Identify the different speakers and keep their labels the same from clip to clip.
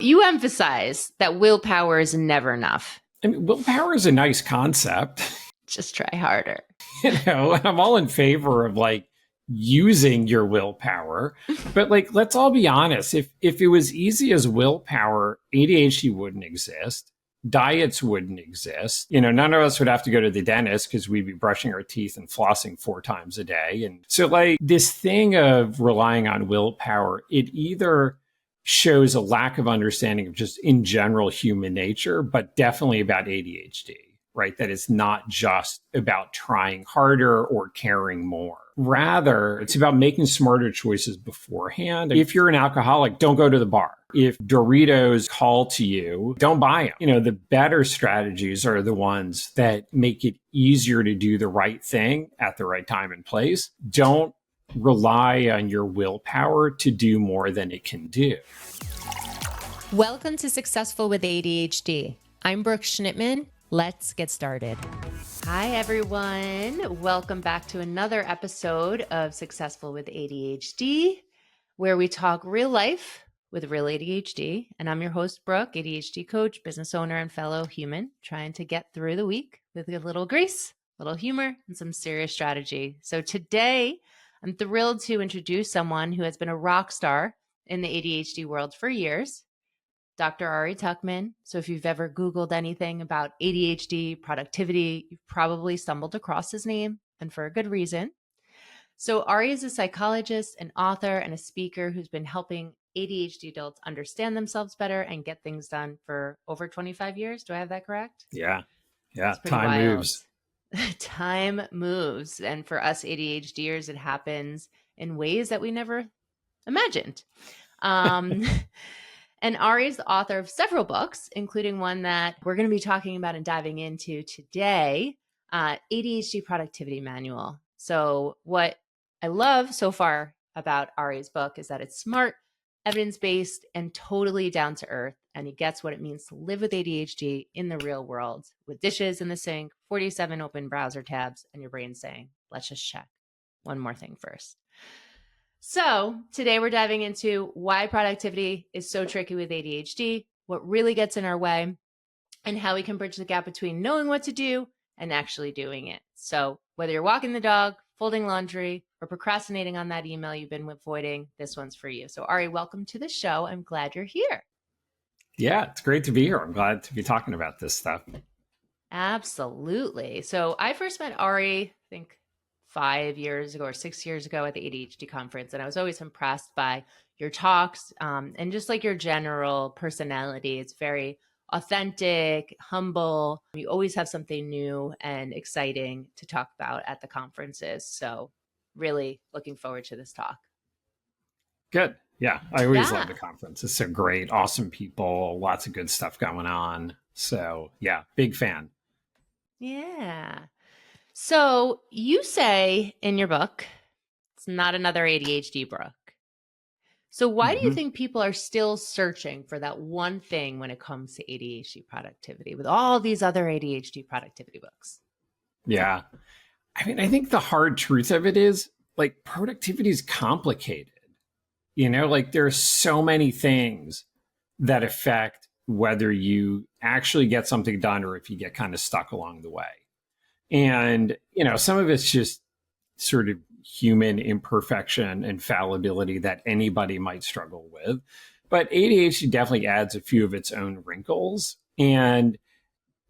Speaker 1: You emphasize that willpower is never enough.
Speaker 2: I mean, willpower is a nice concept.
Speaker 1: Just try harder.
Speaker 2: I'm all in favor of using your willpower, but let's all be honest. If it was easy as willpower, ADHD wouldn't exist. Diets wouldn't exist. None of us would have to go to the dentist because we'd be brushing our teeth and flossing 4 times a day. And so this thing of relying on willpower, it either shows a lack of understanding of just in general human nature, but definitely about ADHD, right? That it's not just about trying harder or caring more. Rather, it's about making smarter choices beforehand. If you're an alcoholic, don't go to the bar. If Doritos call to you, don't buy them. The better strategies are the ones that make it easier to do the right thing at the right time and place. Don't rely on your willpower to do more than it can do.
Speaker 3: Welcome to Successful with ADHD. I'm Brooke Schnittman. Let's get started.
Speaker 1: Hi, everyone. Welcome back to another episode of Successful with ADHD, where we talk real life with real ADHD. And I'm your host, Brooke, ADHD coach, business owner, and fellow human, trying to get through the week with a little grace, a little humor, and some serious strategy. So today, I'm thrilled to introduce someone who has been a rock star in the ADHD world for years, Dr. Ari Tuckman. So if you've ever Googled anything about ADHD productivity, you've probably stumbled across his name, and for a good reason. So Ari is a psychologist, an author, and a speaker who's been helping ADHD adults understand themselves better and get things done for over 25 years. Do I have that correct?
Speaker 2: Yeah. Time moves.
Speaker 1: Time moves. And for us ADHDers, it happens in ways that we never imagined. And Ari is the author of several books, including one that we're going to be talking about and diving into today, ADHD Productivity Manual. So what I love so far about Ari's book is that it's smart, evidence-based, and totally down to earth. And he gets what it means to live with ADHD in the real world with dishes in the sink, 47 open browser tabs, and your brain saying, let's just check one more thing first. So today we're diving into why productivity is so tricky with ADHD, what really gets in our way, and how we can bridge the gap between knowing what to do and actually doing it. So whether you're walking the dog, folding laundry, or procrastinating on that email you've been avoiding, this one's for you. So Ari, welcome to the show. I'm glad you're here.
Speaker 2: Yeah, it's great to be here. I'm glad to be talking about this stuff.
Speaker 1: Absolutely. So I first met Ari, I think 5 years ago or 6 years ago at the ADHD conference. And I was always impressed by your talks and just your general personality. It's very authentic, humble. You always have something new and exciting to talk about at the conferences. So really looking forward to this talk.
Speaker 2: Good. Yeah, I always love the conference. It's so great. Awesome people, lots of good stuff going on. So yeah, big fan.
Speaker 1: Yeah. So you say in your book, it's not another ADHD book. So why do you think people are still searching for that one thing when it comes to ADHD productivity with all these other ADHD productivity books?
Speaker 2: Yeah. I mean, I think the hard truth of it is productivity is complicated. There's so many things that affect whether you actually get something done or if you get kind of stuck along the way. And, some of it's just sort of human imperfection and fallibility that anybody might struggle with. But ADHD definitely adds a few of its own wrinkles. And,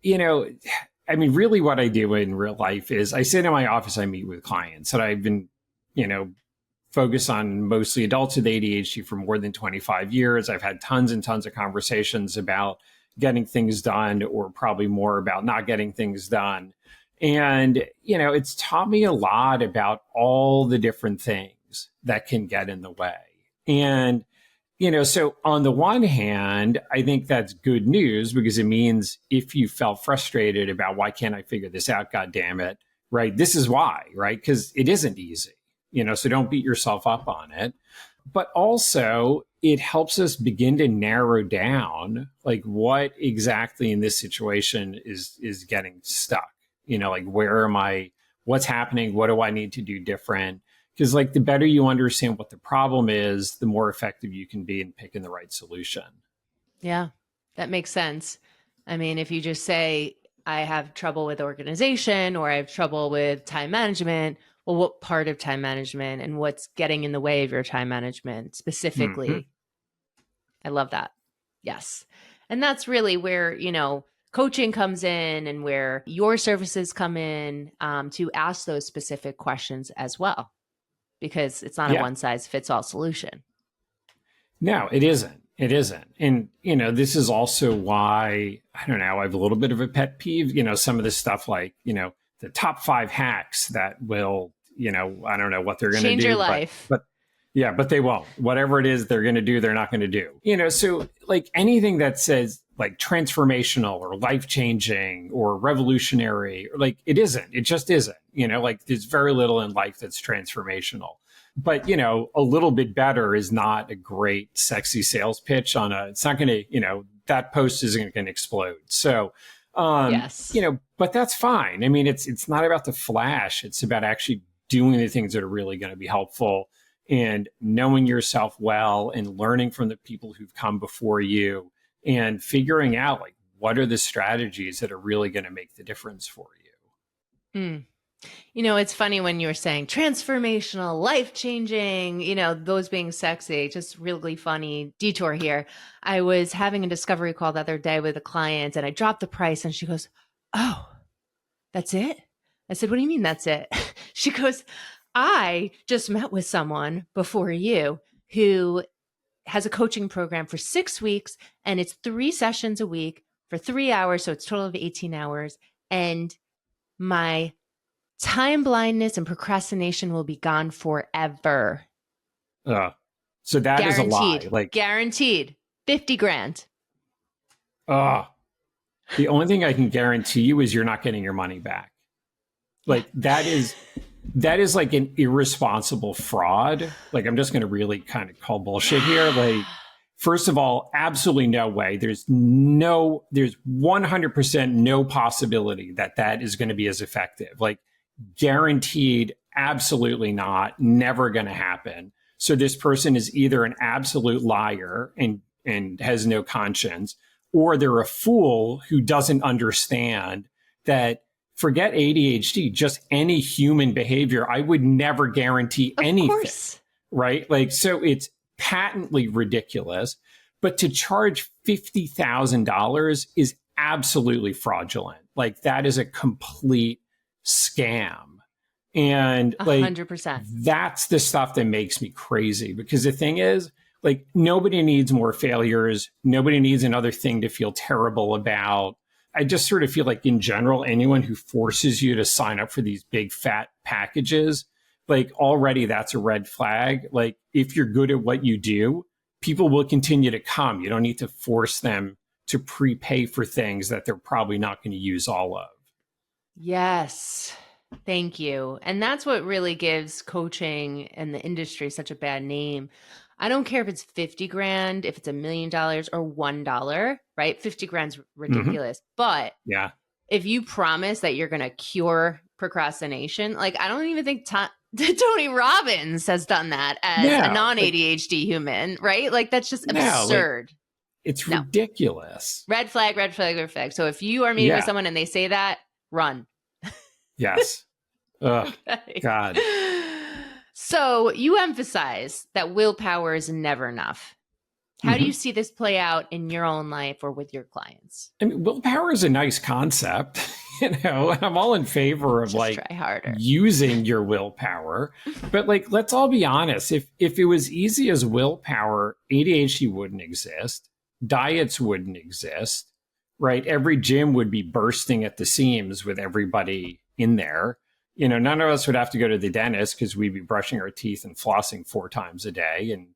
Speaker 2: really what I do in real life is I sit in my office, I meet with clients, and I've been, focused on mostly adults with ADHD for more than 25 years. I've had tons and tons of conversations about getting things done, or probably more about not getting things done. And, it's taught me a lot about all the different things that can get in the way. And, so on the one hand, I think that's good news because it means if you felt frustrated about why can't I figure this out, God damn it, right? This is why, right? Because it isn't easy, so don't beat yourself up on it. But also it helps us begin to narrow down what exactly in this situation is getting stuck. Where am I? What's happening? What do I need to do different? Because the better you understand what the problem is, the more effective you can be in picking the right solution.
Speaker 1: Yeah, that makes sense. I mean, if you just say, I have trouble with organization or I have trouble with time management, well, what part of time management and what's getting in the way of your time management
Speaker 2: Mhm.
Speaker 1: specifically? I love that. Yes. And that's really where, coaching comes in and where your services come in, to ask those specific questions as well, because it's not a
Speaker 2: Yeah.
Speaker 1: one size fits all solution.
Speaker 2: No, it isn't. It isn't. And, this is also why, I don't know, I have a little bit of a pet peeve, some of this stuff like, the top 5 hacks that will, I don't know what they're going to
Speaker 1: Change your
Speaker 2: do,
Speaker 1: life.
Speaker 2: but yeah, but they won't. Whatever it is they're going to do, they're not going to do. So like anything that says like transformational or life changing or revolutionary, or like it isn't. It just isn't. Like there's very little in life that's transformational. But, a little bit better is not a great, sexy sales pitch it's not going to, that post isn't going to explode. So,
Speaker 1: Yes.
Speaker 2: but that's fine. I mean, it's not about the flash. It's about actually doing the things that are really going to be helpful and knowing yourself well and learning from the people who've come before you and figuring out like, what are the strategies that are really going to make the difference for you?
Speaker 1: Mm. It's funny when you were saying transformational, life changing, those being sexy, just really funny detour here. I was having a discovery call the other day with a client and I dropped the price and she goes, "Oh, that's it?" I said, "What do you mean that's it?" She goes, "I just met with someone before you who has a coaching program for 6 weeks and it's 3 sessions a week for 3 hours. So it's a total of 18 hours. And my time blindness and procrastination will be gone forever."
Speaker 2: So that is a lie. Like
Speaker 1: Guaranteed. 50 grand.
Speaker 2: The only thing I can guarantee you is you're not getting your money back. Like that is like an irresponsible fraud. Like I'm just going to really kind of call bullshit here. Like, first of all, absolutely no way. There's 100% no possibility that is going to be as effective. Like guaranteed, absolutely not, never going to happen. So this person is either an absolute liar and has no conscience, or they're a fool who doesn't understand that. Forget ADHD, just any human behavior. I would never guarantee anything. Of course. Right? Like, so it's patently ridiculous. But to charge $50,000 is absolutely fraudulent. Like, that is a complete scam. And like,
Speaker 1: 100%.
Speaker 2: That's the stuff that makes me crazy, because the thing is, like, nobody needs more failures. Nobody needs another thing to feel terrible about. I just sort of feel like in general, anyone who forces you to sign up for these big fat packages, like already that's a red flag. Like if you're good at what you do, people will continue to come. You don't need to force them to prepay for things that they're probably not going to use all of.
Speaker 1: Yes. Thank you. And that's what really gives coaching and the industry such a bad name. I don't care if it's 50 grand, if it's $1 million or $1, right? 50 grand's ridiculous. But
Speaker 2: yeah,
Speaker 1: if you promise that you're going to cure procrastination, like I don't even think Tony Robbins has done that as a non-ADHD human, right? Like that's just absurd.
Speaker 2: It's ridiculous.
Speaker 1: Red flag, red flag, red flag. So if you are meeting with someone and they say that, run.
Speaker 2: Yes. Ugh,
Speaker 1: Okay.
Speaker 2: God.
Speaker 1: So you emphasize that willpower is never enough. How do you see this play out in your own life or with your clients?
Speaker 2: I mean, willpower is a nice concept, and I'm all in favor of
Speaker 1: Just try harder.
Speaker 2: using your willpower. But like, let's all be honest. If it was easy as willpower, ADHD wouldn't exist. Diets wouldn't exist, right? Every gym would be bursting at the seams with everybody in there. None of us would have to go to the dentist because we'd be brushing our teeth and flossing 4 times a day. And,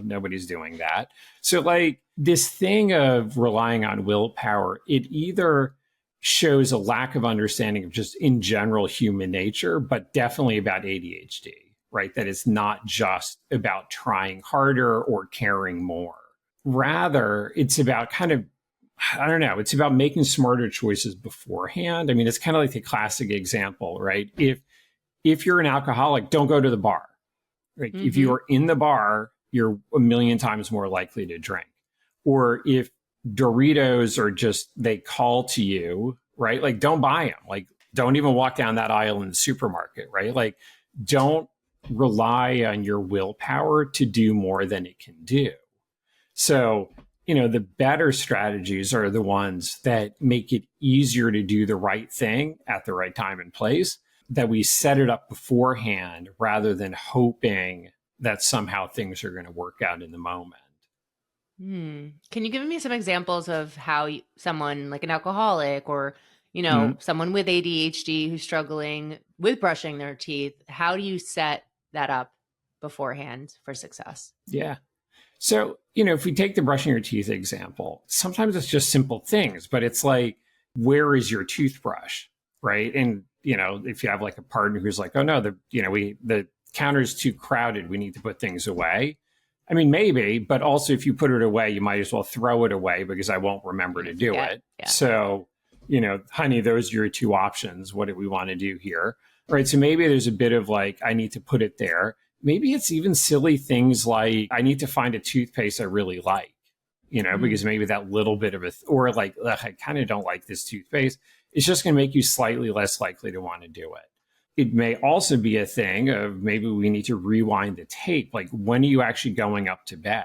Speaker 2: nobody's doing that. So like this thing of relying on willpower, it either shows a lack of understanding of just in general human nature, but definitely about ADHD, right? That it's not just about trying harder or caring more. Rather, it's about it's about making smarter choices beforehand. I mean, it's kind of like the classic example, right? If you're an alcoholic, don't go to the bar. Right? If you are in the bar, you're a million times more likely to drink. or if Doritos are just, they call to you, right? Like, don't buy them. Like, don't even walk down that aisle in the supermarket, right? Like, don't rely on your willpower to do more than it can do. So, the better strategies are the ones that make it easier to do the right thing at the right time and place, that we set it up beforehand rather than hoping that somehow things are going to work out in the moment.
Speaker 1: Can you give me some examples of how someone like an alcoholic or, someone with ADHD who's struggling with brushing their teeth, how do you set that up beforehand for success?
Speaker 2: Yeah. So, if we take the brushing your teeth example, sometimes it's just simple things, but it's like, where is your toothbrush? Right. And, if you have like a partner who's like, oh no, the counter's too crowded, we need to put things away. I mean, maybe, but also if you put it away, you might as well throw it away because I won't remember to do it. Yeah. So, honey, those are your two options. What do we want to do here? Right. So maybe there's a bit of like, I need to put it there. Maybe it's even silly things like, I need to find a toothpaste I really like, because maybe that little bit of or like, I kind of don't like this toothpaste. It's just going to make you slightly less likely to want to do it. It may also be a thing of maybe we need to rewind the tape. Like, when are you actually going up to bed?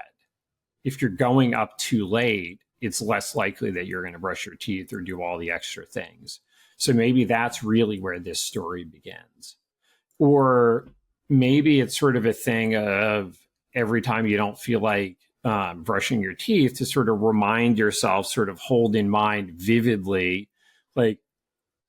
Speaker 2: If you're going up too late, it's less likely that you're going to brush your teeth or do all the extra things. So maybe that's really where this story begins. Or maybe it's sort of a thing of every time you don't feel like brushing your teeth, to sort of remind yourself, sort of hold in mind vividly, like,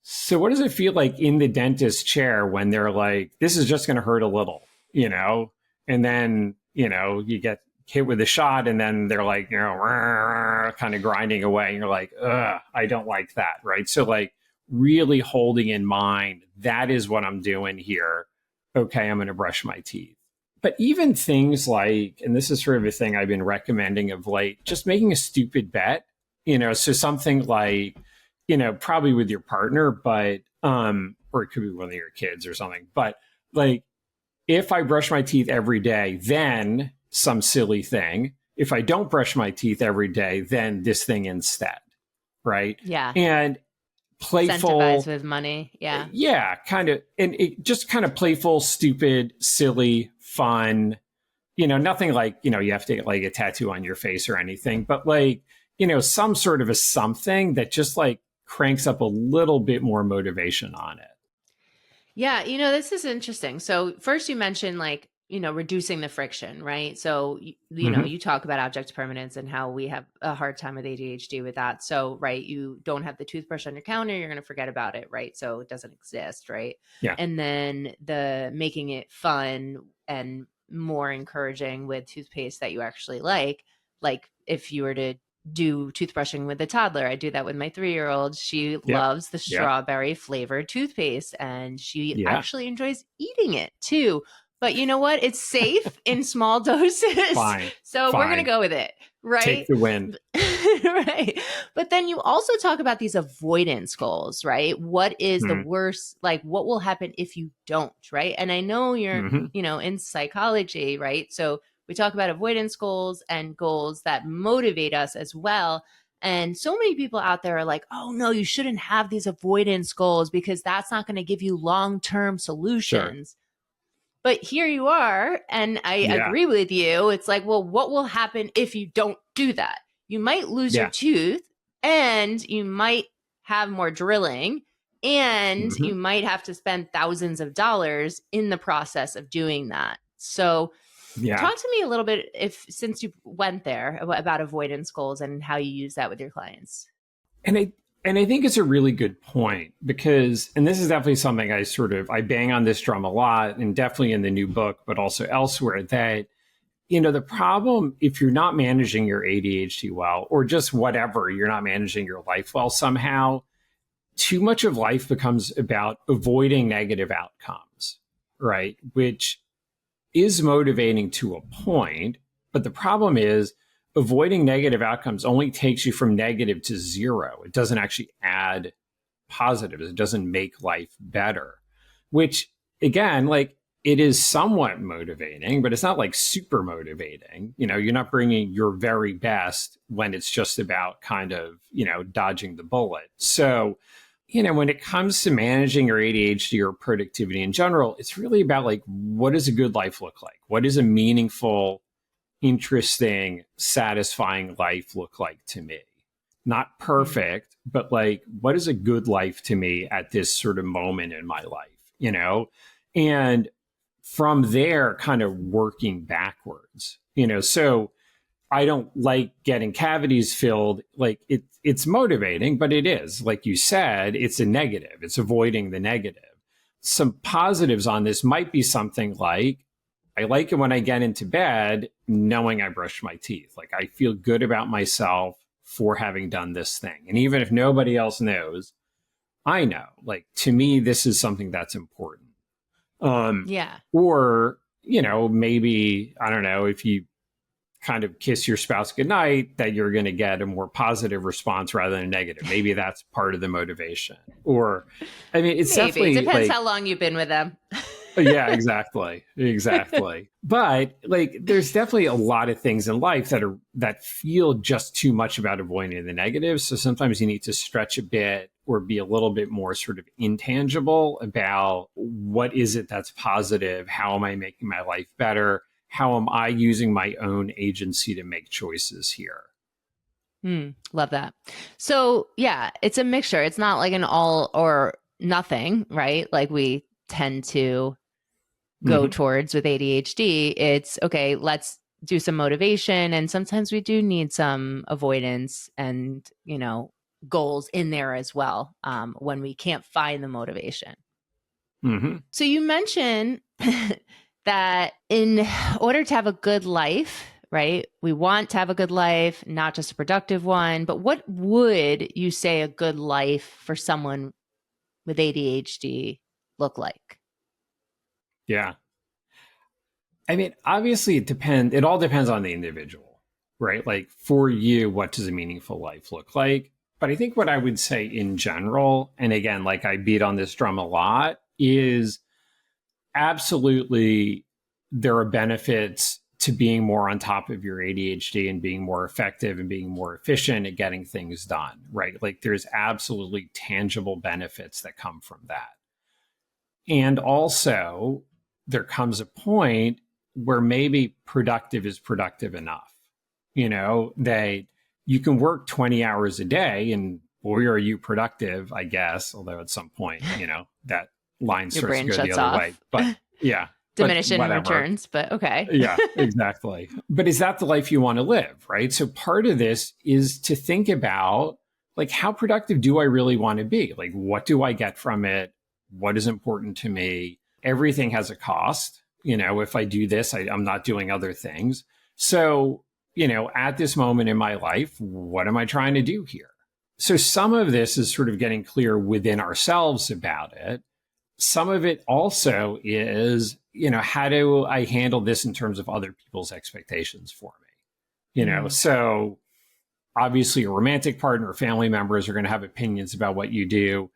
Speaker 2: so what does it feel like in the dentist chair when they're like, this is just going to hurt a little, and then, you get hit with a shot and then they're like, kind of grinding away. And you're like, ugh, I don't like that. Right. So like really holding in mind, that is what I'm doing here. Okay, I'm going to brush my teeth. But even things like, and this is sort of a thing I've been recommending of late, just making a stupid bet, so something like, probably with your partner, but, or it could be one of your kids or something, but like, if I brush my teeth every day, then some silly thing. If I don't brush my teeth every day, then this thing instead. Right.
Speaker 1: Yeah.
Speaker 2: And playful.
Speaker 1: Incentivize with money. Yeah.
Speaker 2: Yeah. Kind of. And it just kind of playful, stupid, silly, fun, nothing like, you have to get like a tattoo on your face or anything, but like, some sort of a something that just like cranks up a little bit more motivation on it.
Speaker 1: Yeah. This is interesting. So first you mentioned like, reducing the friction, right? So, you talk about object permanence and how we have a hard time with ADHD with that. So, right, you don't have the toothbrush on your counter, you're going to forget about it, right? So it doesn't exist, right?
Speaker 2: Yeah.
Speaker 1: And then the making it fun and more encouraging with toothpaste that you actually like if you were to do toothbrushing with a toddler. I do that with my 3-year-old. She loves the strawberry flavored toothpaste and she actually enjoys eating it too. But you know what? It's safe in small doses.
Speaker 2: Fine.
Speaker 1: So we're going to go with it, right?
Speaker 2: Take the win.
Speaker 1: Right. But then you also talk about these avoidance goals, right? What is the worst, like what will happen if you don't, right? And I know you're, in psychology, right? So we talk about avoidance goals and goals that motivate us as well. And so many people out there are like, oh no, you shouldn't have these avoidance goals because that's not going to give you long-term solutions. Sure. But here you are, and I agree with you. It's like, well, what will happen if you don't do that? You might lose your tooth, and you might have more drilling, and you might have to spend thousands of dollars in the process of doing that. So talk to me a little bit, since you went there, about avoidance goals and how you use that with your clients.
Speaker 2: And I think it's a really good point because, and this is definitely something I bang on this drum a lot, and definitely in the new book, but also elsewhere, that, the problem, if you're not managing your ADHD well, or just whatever, you're not managing your life well somehow, too much of life becomes about avoiding negative outcomes, right? Which is motivating to a point, but the problem is, avoiding negative outcomes only takes you from negative to zero. It doesn't actually add positives. It doesn't make life better, which again, like it is somewhat motivating, but it's not like super motivating. You're not bringing your very best when it's just about kind of, dodging the bullet. So, when it comes to managing your ADHD or productivity in general, it's really about like, what does a good life look like? What does a meaningful, interesting, satisfying life look like to me? Not perfect, but like, what is a good life to me at this sort of moment in my life, And from there, kind of working backwards, so I don't like getting cavities filled. Like it's motivating, but it is, like you said, it's a negative. It's avoiding the negative. Some positives on this might be something like, I like it when I get into bed knowing I brushed my teeth. Like I feel good about myself for having done this thing. And even if nobody else knows, I know, like to me, this is something that's important.
Speaker 1: Yeah.
Speaker 2: Or, maybe, I don't know, if you kind of kiss your spouse goodnight, that you're going to get a more positive response rather than a negative. Maybe that's part of the motivation. Or, I mean, it's
Speaker 1: Maybe.
Speaker 2: definitely
Speaker 1: It depends
Speaker 2: like,
Speaker 1: how long you've been with them.
Speaker 2: yeah, exactly. But like, there's definitely a lot of things in life that feel just too much about avoiding the negatives. So sometimes you need to stretch a bit or be a little bit more sort of intangible about what is it that's positive? How am I making my life better? How am I using my own agency to make choices here?
Speaker 1: Love that. So yeah, it's a mixture. It's not like an all or nothing, right? Like we tend to go towards with ADHD. It's okay, let's do some motivation. And sometimes we do need some avoidance and, goals in there as well when we can't find the motivation. So you mentioned that in order to have a good life, right? We want to have a good life, not just a productive one. But what would you say a good life for someone with ADHD look like?
Speaker 2: Yeah. I mean, obviously it all depends on the individual, right? Like for you, what does a meaningful life look like? But I think what I would say in general, and again, like I beat on this drum a lot, is absolutely there are benefits to being more on top of your ADHD and being more effective and being more efficient at getting things done, right? Like there's absolutely tangible benefits that come from that. And also, there comes a point where maybe productive is productive enough, that you can work 20 hours a day and boy, are you productive, I guess, although at some point, that line
Speaker 1: Your
Speaker 2: starts
Speaker 1: brain
Speaker 2: to go the
Speaker 1: shuts
Speaker 2: other
Speaker 1: off.
Speaker 2: way. But yeah.
Speaker 1: Diminishing returns, but okay.
Speaker 2: Yeah, exactly. But is that the life you want to live, right? So part of this is to think about, like, how productive do I really want to be? Like, what do I get from it? What is important to me? Everything has a cost. If I do this, I'm not doing other things. So, at this moment in my life, what am I trying to do here? So some of this is sort of getting clear within ourselves about it. Some of it also is, how do I handle this in terms of other people's expectations for me? So obviously a romantic partner or family members are going to have opinions about what you do.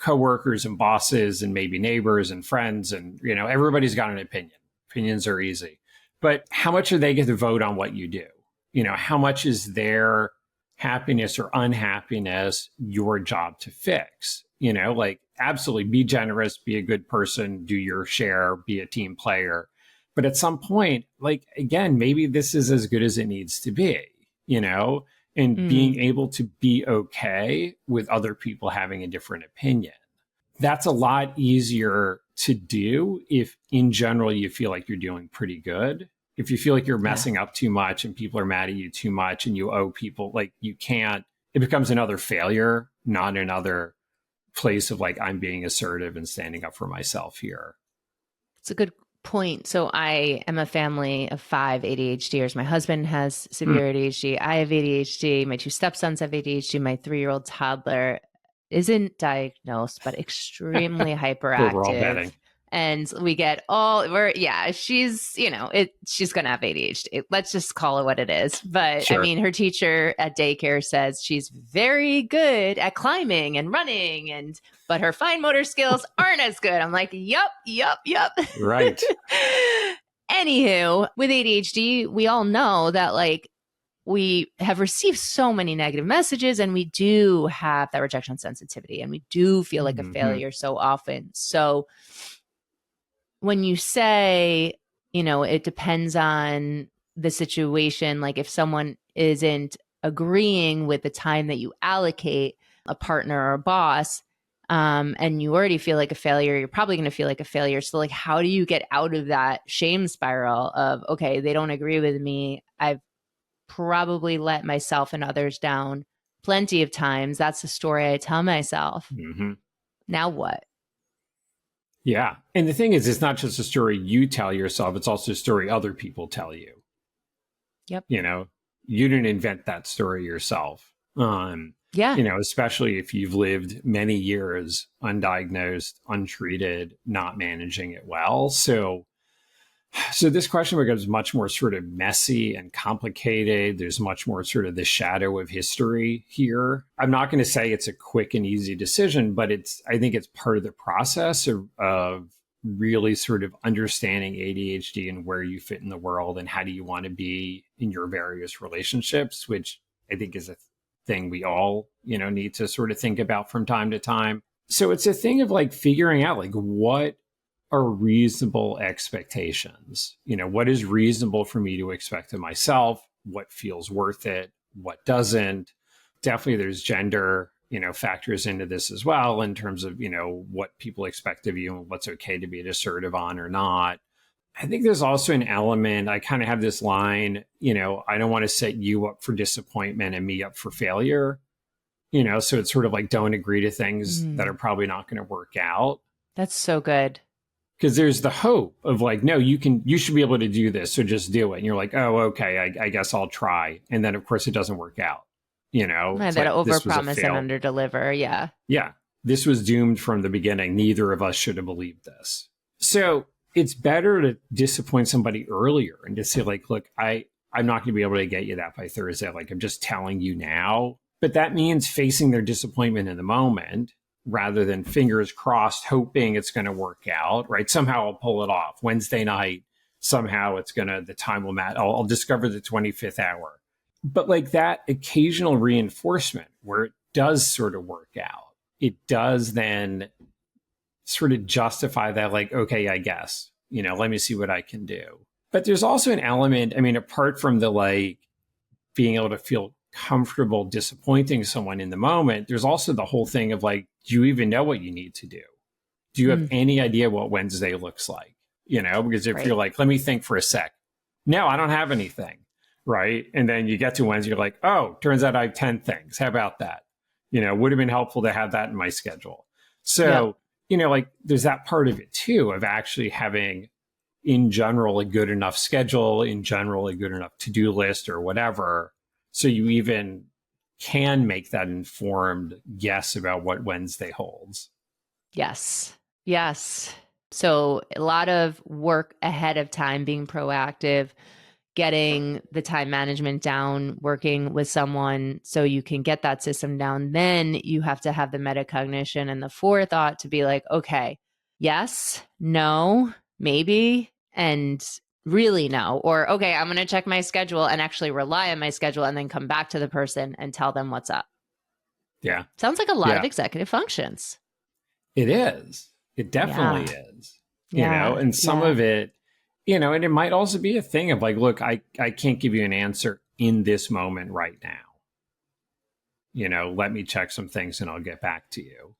Speaker 2: Coworkers and bosses and maybe neighbors and friends and, everybody's got an opinion. Opinions are easy. But how much do they get to vote on what you do? How much is their happiness or unhappiness your job to fix? Like absolutely be generous, be a good person, do your share, be a team player. But at some point, like, again, maybe this is as good as it needs to be, and being able to be okay with other people having a different opinion. That's a lot easier to do if in general you feel like you're doing pretty good. If you feel like you're messing up too much and people are mad at you too much and you owe people, like you can't, it becomes another failure, not another place of like, I'm being assertive and standing up for myself here.
Speaker 1: It's a good point. So I am a family of 5 ADHDers. My husband has severe ADHD. I have ADHD. My 2 stepsons have ADHD. My 3-year-old toddler isn't diagnosed, but extremely hyperactive.
Speaker 2: We're all betting.
Speaker 1: And we get she's, she's going to have ADHD. Let's just call it what it is. But
Speaker 2: Sure.
Speaker 1: I mean, her teacher at daycare says she's very good at climbing and running, but her fine motor skills aren't as good. I'm like, yup.
Speaker 2: Right.
Speaker 1: Anywho, with ADHD, we all know that like we have received so many negative messages, and we do have that rejection sensitivity, and we do feel like a failure so often. So when you say, it depends on the situation, like if someone isn't agreeing with the time that you allocate, a partner or a boss, and you already feel like a failure, you're probably going to feel like a failure. So like, how do you get out of that shame spiral of, okay, they don't agree with me. I've probably let myself and others down plenty of times. That's the story I tell myself. Now what?
Speaker 2: Yeah. And the thing is, it's not just a story you tell yourself, it's also a story other people tell you.
Speaker 1: Yep.
Speaker 2: You didn't invent that story yourself. Especially if you've lived many years undiagnosed, untreated, not managing it well. So this question becomes much more sort of messy and complicated. There's much more sort of the shadow of history here. I'm not going to say it's a quick and easy decision, but I think it's part of the process of really sort of understanding ADHD and where you fit in the world and how do you want to be in your various relationships, which I think is a thing we all, need to sort of think about from time to time. So it's a thing of like figuring out like what are reasonable expectations. What is reasonable for me to expect of myself? What feels worth it? What doesn't? Definitely there's gender, factors into this as well in terms of, what people expect of you and what's okay to be assertive on or not. I think there's also an element, I kind of have this line, I don't want to set you up for disappointment and me up for failure. So it's sort of like don't agree to things that are probably not going to work out.
Speaker 1: That's so good.
Speaker 2: Because there's the hope of like, no, you should be able to do this. So just do it. And you're like, oh, okay, I guess I'll try. And then of course it doesn't work out.
Speaker 1: That overpromise and underdeliver. Yeah.
Speaker 2: Yeah. This was doomed from the beginning. Neither of us should have believed this. So it's better to disappoint somebody earlier and just say like, look, I'm not going to be able to get you that by Thursday. Like I'm just telling you now. But that means facing their disappointment in the moment rather than fingers crossed, hoping it's going to work out, right? Somehow I'll pull it off. Wednesday night, somehow the time will matter. I'll discover the 25th hour. But like that occasional reinforcement where it does sort of work out, it does then sort of justify that like, okay, I guess, let me see what I can do. But there's also an element, apart from the like being able to feel comfortable disappointing someone in the moment, there's also the whole thing of like, do you even know what you need to do? Do you have any idea what Wednesday looks like? Because if you're like, let me think for a sec. No, I don't have anything. Right. And then you get to Wednesday, you're like, oh, turns out I have 10 things. How about that? Would have been helpful to have that in my schedule. So, like there's that part of it too, of actually having in general a good enough schedule, in general a good enough to-do list or whatever. So you even can make that informed guess about what Wednesday holds.
Speaker 1: Yes. So a lot of work ahead of time, being proactive, getting the time management down, working with someone so you can get that system down. Then you have to have the metacognition and the forethought to be like, okay, yes, no, maybe, and really no. Or, okay, I'm going to check my schedule and actually rely on my schedule and then come back to the person and tell them what's up.
Speaker 2: Yeah.
Speaker 1: Sounds like a lot of executive functions.
Speaker 2: It is. It definitely is. And some of it, and it might also be a thing of like, look, I can't give you an answer in this moment right now. Let me check some things and I'll get back to you.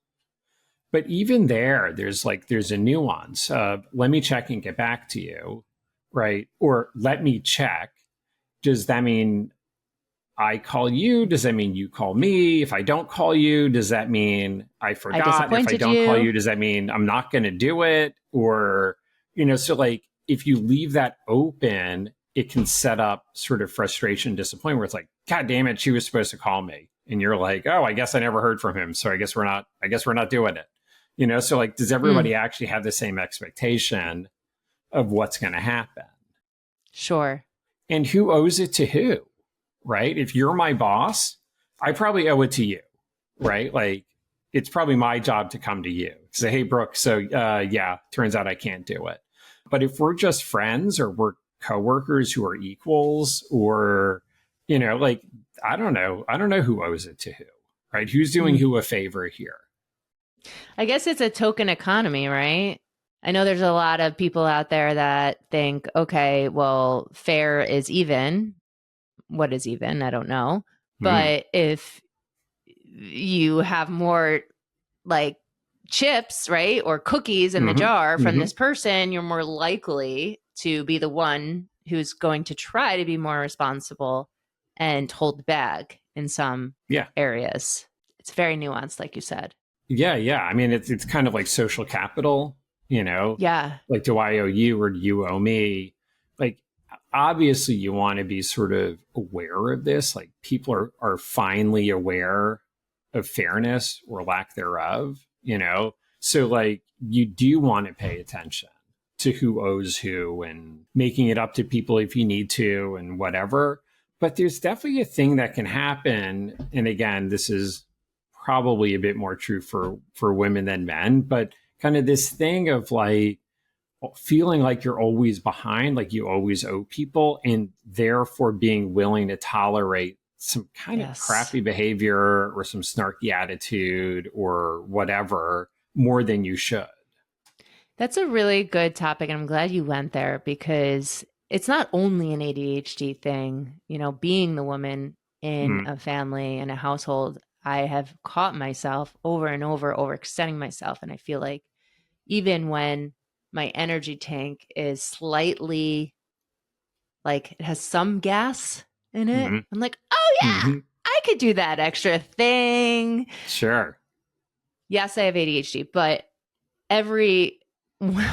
Speaker 2: But even there's a nuance of let me check and get back to you, right? Or let me check. Does that mean I call you? Does that mean you call me? If I don't call you, does that mean I forgot? If I don't call you, does that mean I'm not going to do it? Or, so like if you leave that open, it can set up sort of frustration, disappointment where it's like, God damn it, she was supposed to call me. And you're like, oh, I guess I never heard from him. So I guess we're not doing it. So like, does everybody actually have the same expectation of what's going to happen?
Speaker 1: Sure.
Speaker 2: And who owes it to who, right? If you're my boss, I probably owe it to you, right? Like, it's probably my job to come to you, say, hey, Brooke, so yeah, turns out I can't do it. But if we're just friends or we're coworkers who are equals, or, like, I don't know who owes it to who, right? Who's doing who a favor here?
Speaker 1: I guess it's a token economy, right? I know there's a lot of people out there that think, okay, well, fair is even. What is even? I don't know. But if you have more like chips, right, or cookies in the jar from this person, you're more likely to be the one who's going to try to be more responsible and hold the bag in some areas. It's very nuanced, like you said.
Speaker 2: Yeah. I mean, it's kind of like social capital,
Speaker 1: Yeah.
Speaker 2: Like, do I owe you or do you owe me? Like, obviously you want to be sort of aware of this. Like, people are finely aware of fairness or lack thereof, So like, you do want to pay attention to who owes who and making it up to people if you need to and whatever. But there's definitely a thing that can happen. And again, this is probably a bit more true for women than men, but kind of this thing of like feeling like you're always behind, like you always owe people, and therefore being willing to tolerate some kind of crappy behavior or some snarky attitude or whatever more than you should.
Speaker 1: That's a really good topic. And I'm glad you went there, because it's not only an ADHD thing, being the woman in a family and a household. I have caught myself over and over overextending myself. And I feel like even when my energy tank is slightly like it has some gas in it, I'm like, oh yeah, I could do that extra thing.
Speaker 2: Sure.
Speaker 1: Yes, I have ADHD, but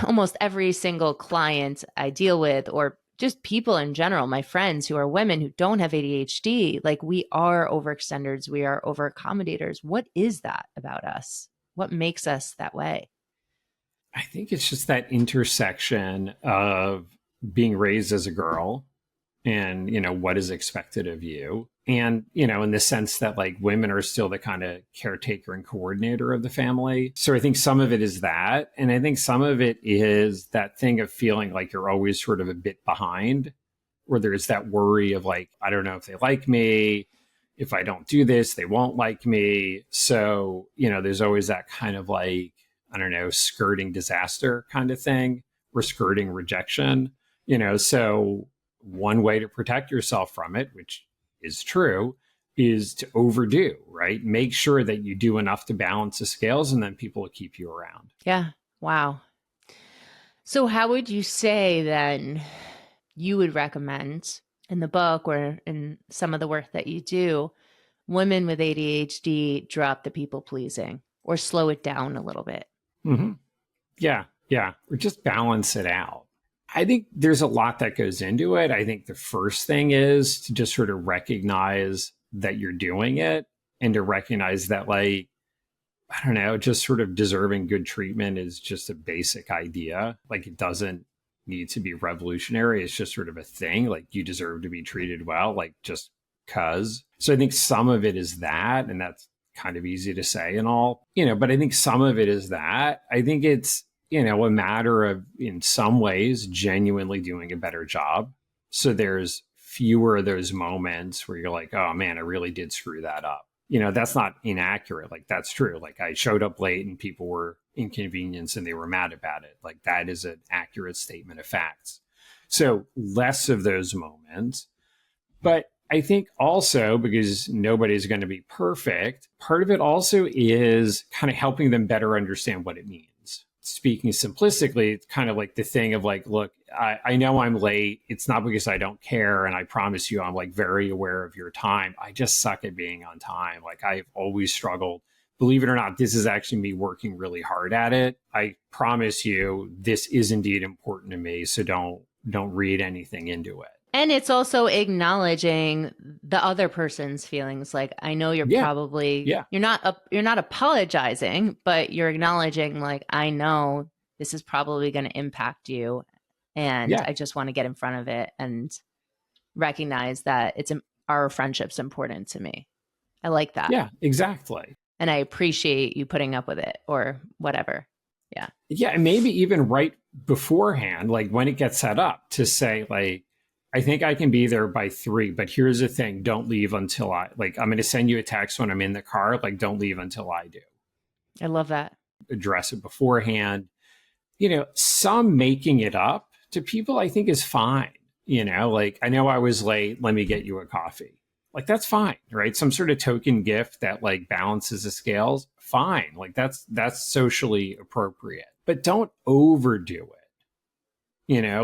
Speaker 1: almost every single client I deal with, or just people in general, my friends who are women who don't have ADHD, like, we are overextenders, we are over accommodators. What is that about us? What makes us that way?
Speaker 2: I think it's just that intersection of being raised as a girl and, what is expected of you. And, in the sense that like women are still the kind of caretaker and coordinator of the family. So I think some of it is that. And I think some of it is that thing of feeling like you're always sort of a bit behind, or there's that worry of like, I don't know if they like me. If I don't do this, they won't like me. So, there's always that kind of like, I don't know, skirting disaster kind of thing, or skirting rejection, so one way to protect yourself from it, which is true, is to overdo, right? Make sure that you do enough to balance the scales, and then people will keep you around.
Speaker 1: Yeah. Wow. So how would you say then you would recommend in the book or in some of the work that you do, women with ADHD drop the people pleasing or slow it down a little bit?
Speaker 2: Yeah. Or just balance it out. I think there's a lot that goes into it. I think the first thing is to just sort of recognize that you're doing it, and to recognize that, like, I don't know, just sort of deserving good treatment is just a basic idea. Like, it doesn't need to be revolutionary. It's just sort of a thing. Like, you deserve to be treated well, like, just cause. So I think some of it is that, and that's kind of easy to say and all, but I think some of it is that. I think it's, a matter of, in some ways, genuinely doing a better job. So there's fewer of those moments where you're like, oh man, I really did screw that up. That's not inaccurate. Like, that's true. Like, I showed up late and people were inconvenienced and they were mad about it. Like, that is an accurate statement of facts. So less of those moments. But I think also, because nobody's going to be perfect, part of it also is kind of helping them better understand what it means. Speaking simplistically, it's kind of like the thing of like, look, I know I'm late. It's not because I don't care. And I promise you, I'm like very aware of your time. I just suck at being on time. Like, I've always struggled. Believe it or not, this is actually me working really hard at it. I promise you, this is indeed important to me. So don't read anything into it.
Speaker 1: And it's also acknowledging the other person's feelings. Like, I know you're
Speaker 2: Yeah.
Speaker 1: probably,
Speaker 2: Yeah.
Speaker 1: you're not apologizing, but you're acknowledging, like, I know this is probably going to impact you. And
Speaker 2: Yeah.
Speaker 1: I just want to get in front of it and recognize that our friendship's important to me. I like that.
Speaker 2: Yeah, exactly.
Speaker 1: And I appreciate you putting up with it or whatever. Yeah.
Speaker 2: Yeah. And maybe even right beforehand, like when it gets set up, to say, like, I think I can be there by 3, but here's the thing. Don't leave until I'm going to send you a text when I'm in the car. Like, don't leave until I do.
Speaker 1: I love that.
Speaker 2: Address it beforehand. Some making it up to people, I think, is fine. Like, I know I was late. Let me get you a coffee. Like, that's fine, right? Some sort of token gift that like balances the scales. Fine. Like, that's socially appropriate, but don't overdo it.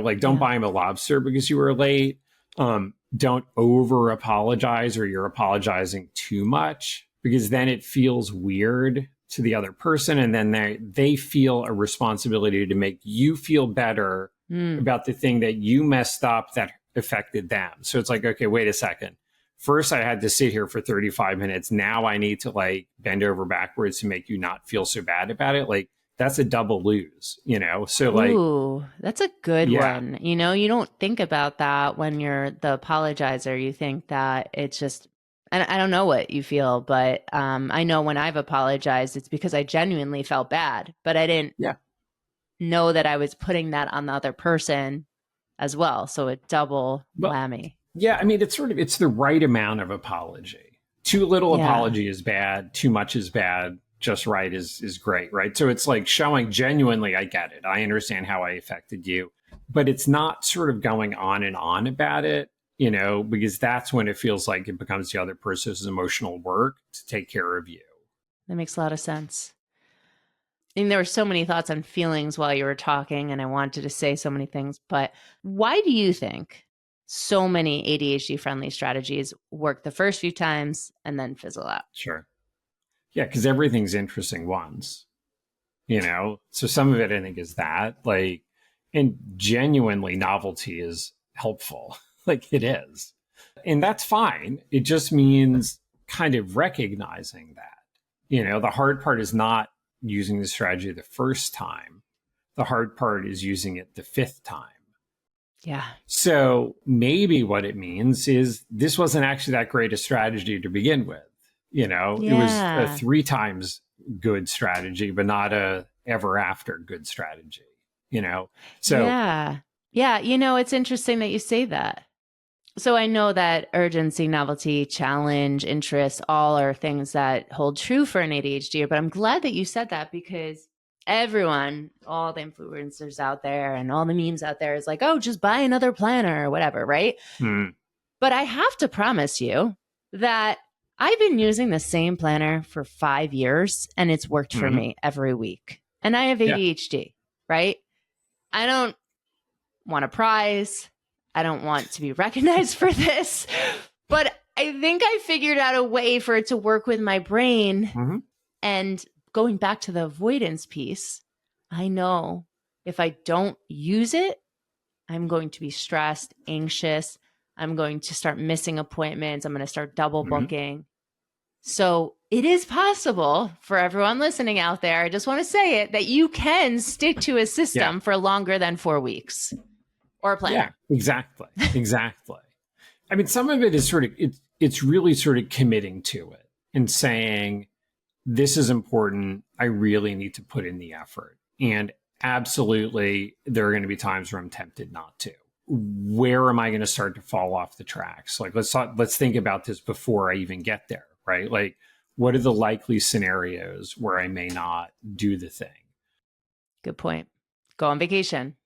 Speaker 2: Like, don't buy him a lobster because you were late. Don't over apologize, or you're apologizing too much, because then it feels weird to the other person. And then they feel a responsibility to make you feel better about the thing that you messed up that affected them. So it's like, okay, wait a second. First, I had to sit here for 35 minutes. Now I need to like bend over backwards to make you not feel so bad about it. Like, that's a double lose, So like,
Speaker 1: ooh, that's a good one. You don't think about that when you're the apologizer. You think that it's just, and I don't know what you feel, but I know when I've apologized, it's because I genuinely felt bad, but I didn't know that I was putting that on the other person as well. So a double whammy.
Speaker 2: Yeah, I mean, it's the right amount of apology. Too little apology is bad. Too much is bad. Just right is great, right? So it's like showing genuinely, I get it. I understand how I affected you, but it's not sort of going on and on about it, because that's when it feels like it becomes the other person's emotional work to take care of you.
Speaker 1: That makes a lot of sense. I mean, there were so many thoughts on feelings while you were talking, and I wanted to say so many things, but why do you think so many ADHD friendly strategies work the first few times and then fizzle out?
Speaker 2: Sure. Yeah, because everything's interesting once, So some of it, I think, is that, like, and genuinely novelty is helpful. Like, it is. And that's fine. It just means kind of recognizing that. The hard part is not using the strategy the first time. The hard part is using it the 5th time.
Speaker 1: Yeah.
Speaker 2: So maybe what it means is this wasn't actually that great a strategy to begin with. It was a 3 times good strategy, but not a ever after good strategy, So
Speaker 1: yeah. It's interesting that you say that. So I know that urgency, novelty, challenge, interest, all are things that hold true for an ADHD, but I'm glad that you said that, because everyone, all the influencers out there and all the memes out there is like, oh, just buy another planner or whatever, right? But I have to promise you that I've been using the same planner for 5 years and it's worked for me every week. And I have ADHD, right? I don't want a prize. I don't want to be recognized for this, but I think I figured out a way for it to work with my brain. And going back to the avoidance piece, I know if I don't use it, I'm going to be stressed, anxious. I'm going to start missing appointments. I'm going to start double booking. So it is possible for everyone listening out there, I just want to say it, that you can stick to a system for longer than 4 weeks or a plan.
Speaker 2: Yeah, exactly. Exactly. I mean, some of it is it's really sort of committing to it and saying, this is important. I really need to put in the effort. And absolutely, there are going to be times where I'm tempted not to. Where am I going to start to fall off the tracks? Like, let's think about this before I even get there, right? Like, what are the likely scenarios where I may not do the thing?
Speaker 1: Good point. Go on vacation.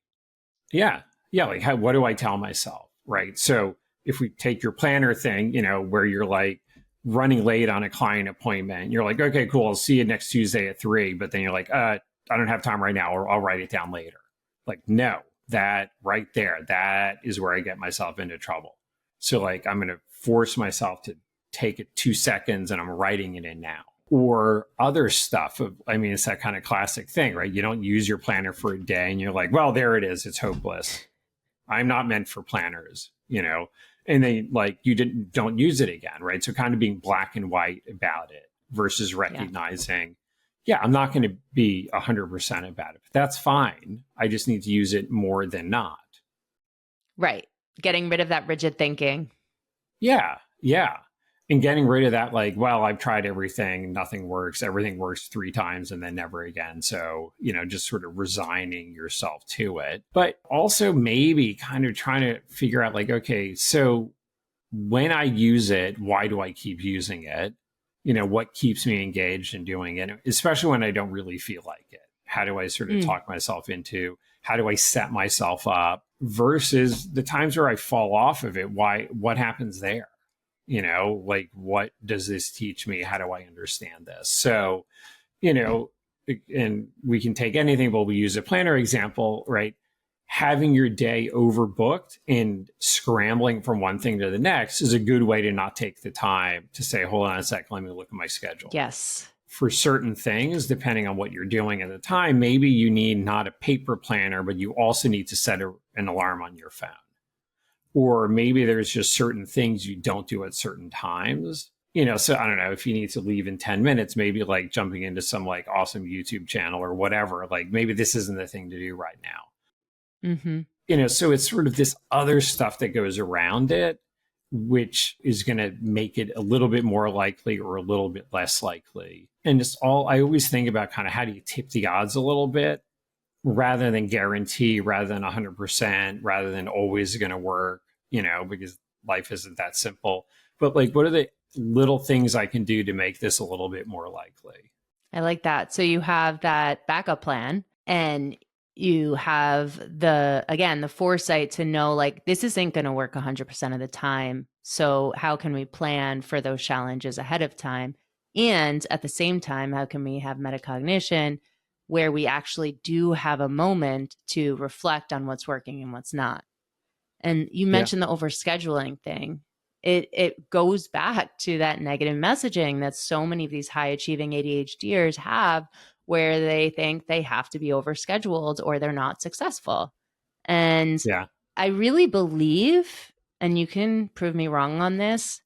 Speaker 2: Yeah. Yeah. Like, what do I tell myself? Right. So if we take your planner thing, where you're like running late on a client appointment, you're like, okay, cool. I'll see you next Tuesday at 3. But then you're like, I don't have time right now, or I'll write it down later. Like, no, that right there, that is where I get myself into trouble. So like, I'm going to force myself to take it 2 seconds and I'm writing it in now. Or other stuff. It's that kind of classic thing, right? You don't use your planner for a day and you're like, well, there it is. It's hopeless. I'm not meant for planners. and then like you don't use it again, right? So kind of being black and white about it versus recognizing, I'm not going to be 100% about it. But that's fine. I just need to use it more than not.
Speaker 1: Right. Getting rid of that rigid thinking.
Speaker 2: Yeah. Yeah. And getting rid of that, like, well, I've tried everything, nothing works. Everything works 3 times and then never again. So, just sort of resigning yourself to it. But also maybe kind of trying to figure out, like, okay, so when I use it, why do I keep using it? What keeps me engaged in doing it, especially when I don't really feel like it? How do I sort of talk myself into? How do I set myself up versus the times where I fall off of it? What happens there? Like, what does this teach me? How do I understand this? So, and we can take anything, but we use a planner example, right? Having your day overbooked and scrambling from one thing to the next is a good way to not take the time to say, hold on a second, let me look at my schedule.
Speaker 1: Yes.
Speaker 2: For certain things, depending on what you're doing at the time, maybe you need not a paper planner, but you also need to set an alarm on your phone. Or maybe there's just certain things you don't do at certain times. So I don't know, if you need to leave in 10 minutes, maybe like jumping into some like awesome YouTube channel or whatever, like maybe this isn't the thing to do right now. So it's sort of this other stuff that goes around it, which is going to make it a little bit more likely or a little bit less likely. And I always think about kind of how do you tip the odds a little bit rather than guarantee, rather than 100%, rather than always going to work, because life isn't that simple. But like, what are the little things I can do to make this a little bit more likely?
Speaker 1: I like that. So you have that backup plan and you have the foresight to know, like, this isn't going to work 100% of the time. So how can we plan for those challenges ahead of time? And at the same time, how can we have metacognition where we actually do have a moment to reflect on what's working and what's not? And you mentioned the overscheduling thing. It goes back to that negative messaging that so many of these high achieving ADHDers have, where they think they have to be overscheduled or they're not successful. And I really believe, and you can prove me wrong on this,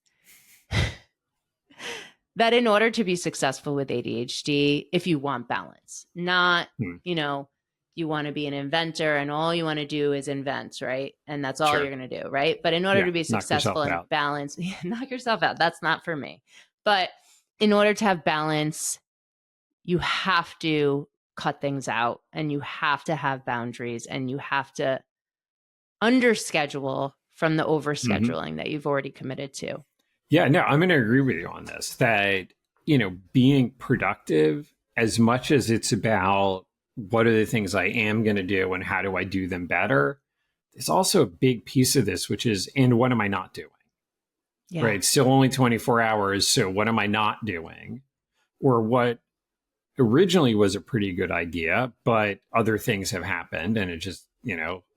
Speaker 1: that in order to be successful with ADHD, if you want balance, not, you want to be an inventor and all you want to do is invent, right? And that's all you're going to do, right? But in order to be successful and balance, knock yourself out. That's not for me. But in order to have balance, you have to cut things out and you have to have boundaries and you have to underschedule from the overscheduling that you've already committed to.
Speaker 2: Yeah, no, I'm going to agree with you on this, that, being productive, as much as it's about what are the things I am going to do and how do I do them better, there's also a big piece of this, which is, and what am I not doing? Yeah. Right? Still only 24 hours. So what am I not doing? Or what originally was a pretty good idea, but other things have happened and it just,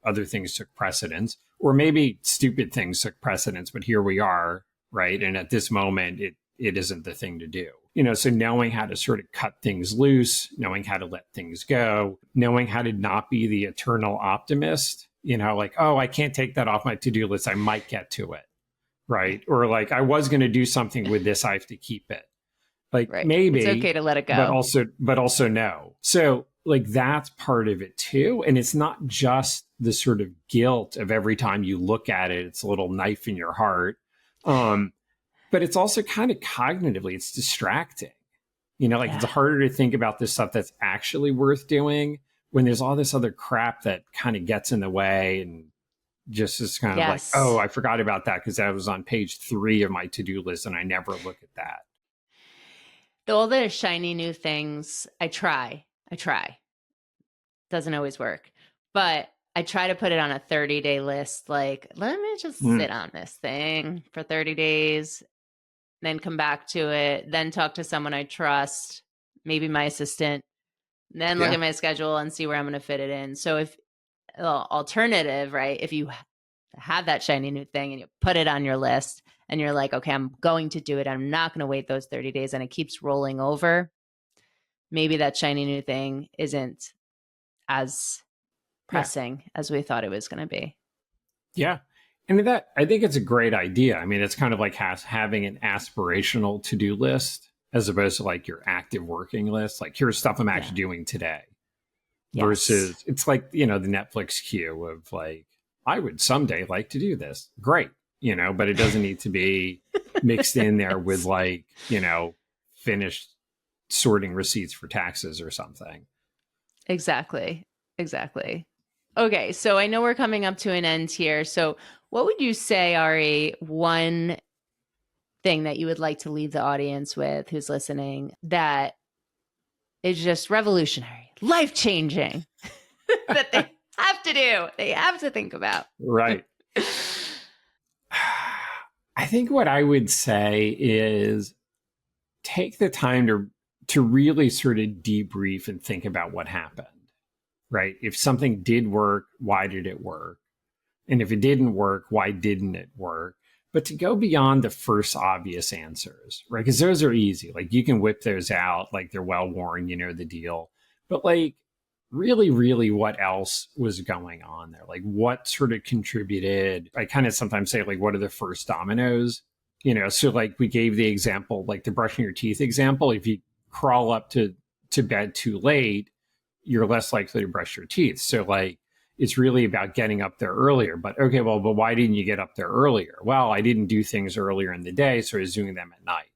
Speaker 2: other things took precedence, or maybe stupid things took precedence, but here we are, right? And at this moment, it isn't the thing to do. So knowing how to sort of cut things loose, knowing how to let things go, knowing how to not be the eternal optimist, like, oh, I can't take that off my to-do list. I might get to it, right? Or like, I was going to do something with this. I have to keep it. Like, maybe
Speaker 1: it's okay to let it go,
Speaker 2: but also no. So like, that's part of it too. And it's not just the sort of guilt of every time you look at it, it's a little knife in your heart. But it's also kind of cognitively, it's distracting. It's harder to think about this stuff that's actually worth doing when there's all this other crap that kind of gets in the way and just is kind of like, oh, I forgot about that because that was on page 3 of my to-do list and I never look at that.
Speaker 1: All the shiny new things, I try. Doesn't always work. But I try to put it on a 30-day list. Like, let me just sit on this thing for 30 days, then come back to it, then talk to someone I trust, maybe my assistant, then look at my schedule and see where I'm going to fit it in. So if alternative, right, if you have that shiny new thing and you put it on your list and you're like, okay, I'm going to do it. I'm not going to wait those 30 days and it keeps rolling over. Maybe that shiny new thing isn't as pressing as we thought it was going to be.
Speaker 2: Yeah. I mean, I think it's a great idea. I mean, it's kind of like having an aspirational to-do list as opposed to like your active working list. Like, here's stuff I'm actually doing today.
Speaker 1: Yes.
Speaker 2: Versus it's like, the Netflix queue of like, I would someday like to do this. Great. But it doesn't need to be mixed in there with like, finished sorting receipts for taxes or something.
Speaker 1: Exactly. Okay, so I know we're coming up to an end here. So what would you say, Ari, one thing that you would like to leave the audience with who's listening that is just revolutionary, life-changing, that they have to do, they have to think about?
Speaker 2: Right. I think what I would say is take the time to really sort of debrief and think about what happened, right? If something did work, why did it work? And if it didn't work, why didn't it work? But to go beyond the first obvious answers, right? Because those are easy. Like, you can whip those out, like they're well-worn, the deal. But like, really, really, what else was going on there? Like, what sort of contributed? I kind of sometimes say, like, what are the first dominoes? So like we gave the example, like the brushing your teeth example. If you crawl up to bed too late, you're less likely to brush your teeth. So like, it's really about getting up there earlier. But okay, well, but why didn't you get up there earlier? Well, I didn't do things earlier in the day, so I was doing them at night.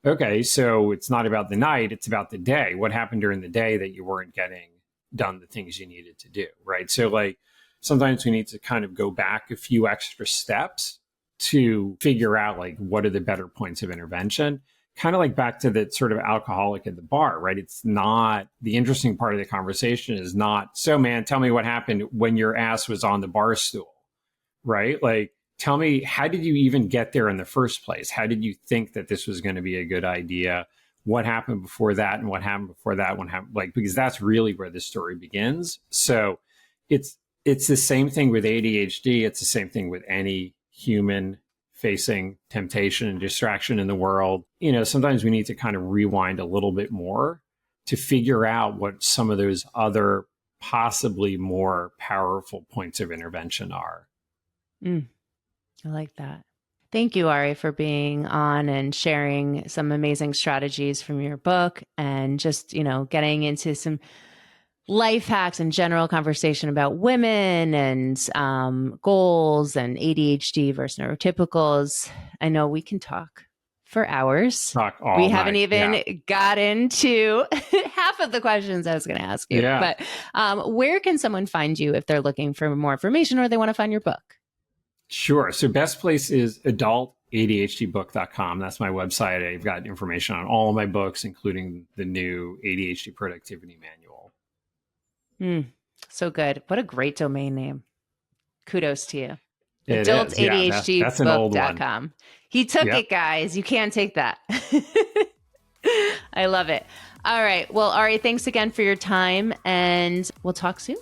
Speaker 2: Okay, so it's not about the night, it's about the day. What happened during the day that you weren't getting done the things you needed to do, right? So like, sometimes we need to kind of go back a few extra steps to figure out like, what are the better points of intervention? Kind of like back to the sort of alcoholic at the bar, right? It's not, the interesting part of the conversation is not, so man, tell me what happened when your ass was on the bar stool, right? Like, tell me, how did you even get there in the first place? How did you think that this was going to be a good idea? What happened before that? And what happened before that? What happened? Like, because that's really where the story begins. So it's the same thing with ADHD. It's the same thing with any human facing temptation and distraction in the world. Sometimes we need to kind of rewind a little bit more to figure out what some of those other possibly more powerful points of intervention are.
Speaker 1: I like that. Thank you, Ari, for being on and sharing some amazing strategies from your book and just, getting into some life hacks and general conversation about women and goals and ADHD versus neurotypicals. I know we can talk for hours. We haven't even got into half of the questions I was going to ask you. Yeah. But where can someone find you if they're looking for more information or they want to find your book?
Speaker 2: Sure. So best place is adultadhdbook.com. That's my website. I've got information on all of my books, including the new ADHD productivity manual.
Speaker 1: So good. What a great domain name. Kudos to you.
Speaker 2: AdultADHDbook.com.
Speaker 1: He took it, guys. You can't take that. I love it. All right. Well, Ari, thanks again for your time, and we'll talk soon.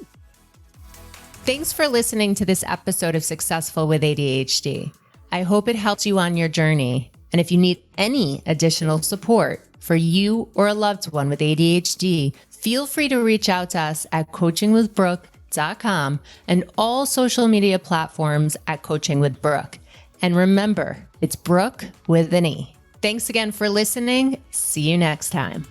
Speaker 3: Thanks for listening to this episode of Successful with ADHD. I hope it helps you on your journey. And if you need any additional support for you or a loved one with ADHD, feel free to reach out to us at coachingwithbrooke.com and all social media platforms at Coaching with Brooke. And remember, it's Brooke with an E. Thanks again for listening. See you next time.